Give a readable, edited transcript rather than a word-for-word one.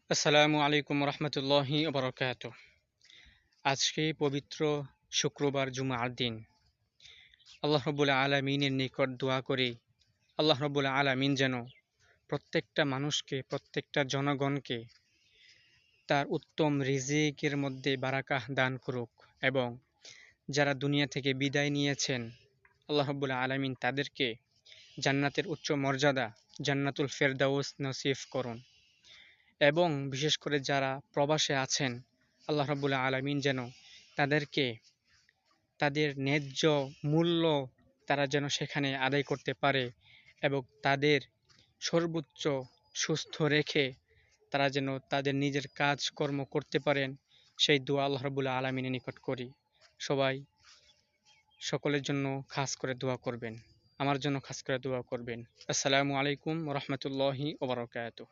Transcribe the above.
আসসালামু আলাইকুম রহমতুল্লাহি ওবরাকাত। আজকে পবিত্র শুক্রবার জুমার দিন। আল্লাহ রব্বুল আলামিনের নিকট দোয়া করি, আল্লাহ রব্বুল আলামিন যেন প্রত্যেকটা মানুষকে, প্রত্যেকটা জনগণকে তার উত্তম রিজিকের মধ্যে বারাকাহ দান করুক এবং যারা দুনিয়া থেকে বিদায় নিয়েছেন আল্লাহ রব্বুল আলামিন তাদেরকে জান্নাতের উচ্চ মর্যাদা জান্নাতুল ফেরদাউস নসিব করুন এবং বিশেষ করে যারা প্রবাসে আছেন আল্লাহ রাব্বুল আলামিন যেন তাদেরকে তাদের ন্যায্য মূল্য তারা যেন সেখানে আদায় করতে পারে এবং তাদের সর্বোচ্চ সুস্থ রেখে তারা যেন তাদের নিজের কাজকর্ম করতে পারেন, সেই দোয়া আল্লাহ রাব্বুল আলামিনের নিকট করি। সবাই সকলের জন্য খাস করে দোয়া করবেন, আমার জন্য খাস করে দোয়া করবেন। আসসালামু আলাইকুম রহমতুল্লাহি ওবরাকাতুহ।